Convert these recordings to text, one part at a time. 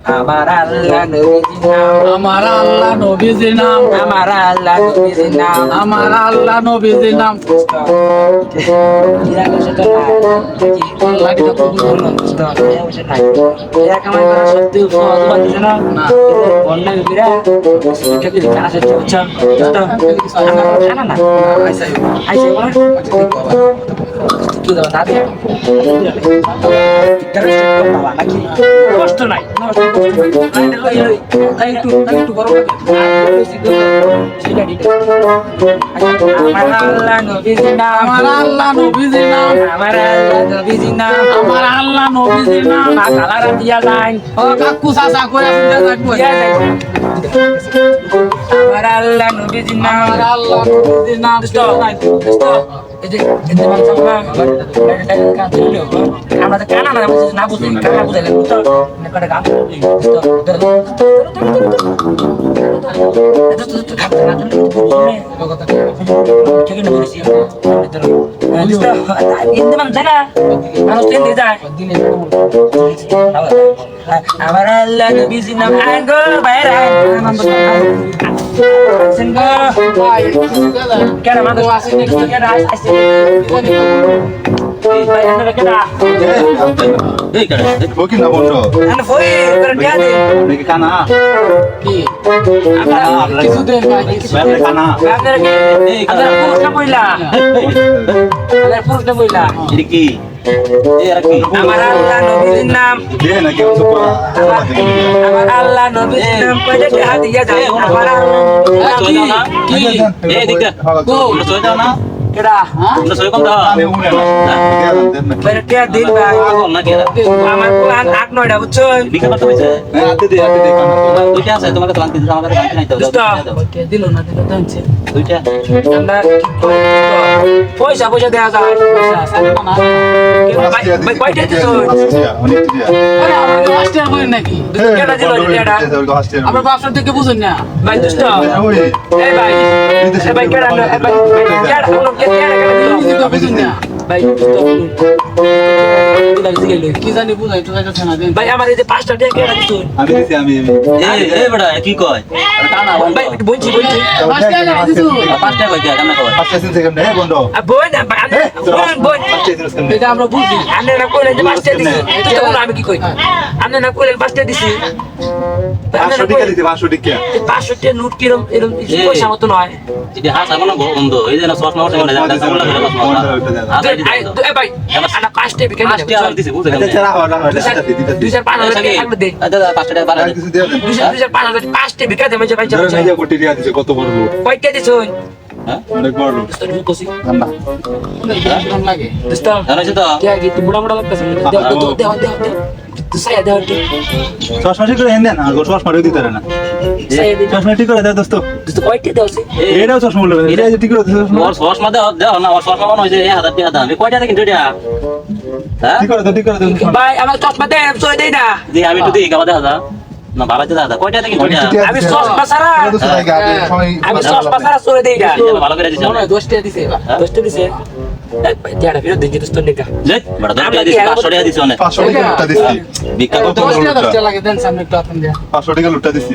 আমার আল্লাহ নবীজির নাম, আমার আল্লাহ নবীজির নাম, আমার আল্লাহ নবীজির নাম, আমার আল্লাহ নবীজির নাম। হীরা বসে তো নাই, আল্লাহ কি তো কবুল করলো? হীরা বসে নাই, হীরা কামাই করা সত্যি সহজ বাতিছে না, না। বন্যা বিরা খেতে দিতে আসে বুঝছো, না না আইসা আইসে বলা কি দাও দাদি নাকি কষ্ট নাই তাই একটু বড় লাগে। আমার আল্লাহ নবীজির নাম, আমার আল্লাহ নবীজির নাম, আমার আল্লাহ নবীজির নাম, আমার আল্লাহ নবীজির নাম। কালারা দিয়া যায় ও কাকু চাচা করে শুনতে থাকবো। দিয়া যায় আমার আল্লাহ নবীজির নাম, আমার আল্লাহ নবীজির নাম। আমরা তো কানা না বুঝলি কানা বুঝাইলে বুঝতো গান আমার আল্লাহ নবীজির নাম আঙ্গো বাইরা কেন মানুষ আসে কেন আসে ভাই আমরা কেন ও কি না বন্ধ আমরা ফোই করে দিয়া দে দেখি কানা কি আমরা কিছুদিন আগে বাইরে কানা আপনারা কি আপনারা পুরুষ না মহিলা আপনারা পুরুষ না মহিলা এটা কি এ আর কি আমার আল্লাহ নবীর নাম দে না কি কিছু করা আমার আল্লাহ নবীর নাম কইলে কি হাত দিয়া যায় আমার আল্লাহ কি এ দিকে তোমরা সরে যাও না কেডা তোমরা সরে কম দাও আমি উড়ে না বেরে টিয়া দিন ভাই পাগল না কেরা আমার প্ল্যান 8-9টা বুঝছো বিকা করতে হইছে হাতে দে কানা তোমার দুইটা আছে তোমাকে তো আনতে দিছো আমাদের আনতে নাই তো দিল না দিল জানছে দুইটা আমরা পয়সা পয়সা দেয়া যায় ভাই কয়টা দিছো অনেক দিয়া আরে আমরা মাস্টার বই নাকি কেডা দিলো কেডা আমরা বাপসার থেকে বুঝুন না ভাই দুষ্ট ওই এই ভাই এই ভাই কেডা এই ভাই কেডা আমরা কেডা দিলো বুঝুন না ভাই দুষ্ট কি জানি বুঝাই তো যাচ্ছে না দেন ভাই আমার এই যে 5টা টাকা কেডা দিছো আমি দিছি আমি এ বড়া কি কয় কানা ভাই বলছি মাস্টার দিছু পাঁচটা কয় কি কেমন কয় পাঁচটা সিন সেকেন্ড হে বন্ধ বই না বই পাঁচটা সিন সেকেন্ড এটা আমরা বুঝি আপনি না কইলেন যে 5টা দিছি তো আমি কি কই আপনি না কইলেন 5টা দিছি 500 টাকা দিতে 500 টাকা 500 টাকা নোট কিরম এরকম পয়সা মতো নয় এটা হাস আমন বন্ধ এই যে না সস মারতে মানে যা যা বলা এই ভাই আনা 5টা বিকেল পাঁচটা আর দিছে বুঝে আচ্ছা ছাড়া হওয়া না দিতে 2500 টাকা থাকলে দে দাদা পাঁচটা টাকা বাড়া আর কিছু দিয়ে দেন 2500 5টা বিকেল দে ভাই ধরো নাইজা কোটি দিয়া দিছে কত বড় লোক কয়টা দিছো অনেক বড় লোক ঠান্ডা কেমন লাগে দোস্ত জানাইছ তো কে কি তুমি বড় লাগতেছ দেও তুই সাইয়া দেও চশমা ঠিক করে হেন দেন আর চশমা রে দিতে না সাইয়া দে চশমা ঠিক করে দাও দোস্ত দোস্ত কয়টা দেও সে এটাও চশমা বলবে এটা যে ঠিক করে দিছে চশমা ওর সস মা দাও না ওর সস মা মনে হইছে 1000 টাকা দাম কয়টা দেখেন দুইটা হ্যাঁ ঠিক করে দাও ভাই আমার চশমা দে সই দেই না দি আমি একটু দেখি গাবা দাদা না বাড়াইতে দাদা কয়টা দেখেন দুইটা আমি চশমা ছাড়া আমি চশমা ছাড়া সই দেই না ভালো করে দিছ মনে হয় 10 টাকা দিছে এবার দোস্ত দিছে টিয়াটা ফেরত দিন দোস্ত নিকা যে বড় দাদা দিছ 500 টাকা দিছ অনেক 500 টাকা লুটা দিছি ভিক্ষা করতে 10 টাকা লাগে দেন সামনে একটু আপন দিয়া 500 টাকা লুটা দিছি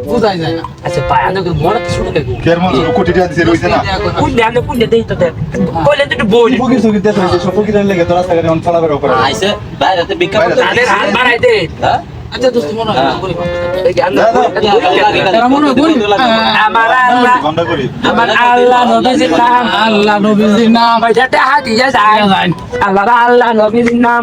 বুঝাই যায় না আচ্ছা ভাই আমি মনে তো শুনে দেখো কের মন কোটি টাকা দিছে রইছে না কোন দেই তো দেখ কইলেন তো বই ফকির সুকির দেশ হইছে সব ফকির লাগে তোরা সাগরে অন ফলা বের করে আইছে বাইরে ভিক্ষা করতে তাদের হাত বাড়াই দে হ্যাঁ আচ্ছা দোস্ত মনে হয় বলি তারা মনে হয় বলি আমার আল্লাহ গন্ডা করি আমার আল্লাহ নবীজির নাম আল্লাহ নবীজির নাম ভাই যাতে হাত দিয়া যায় আল্লাহ নবীজির নাম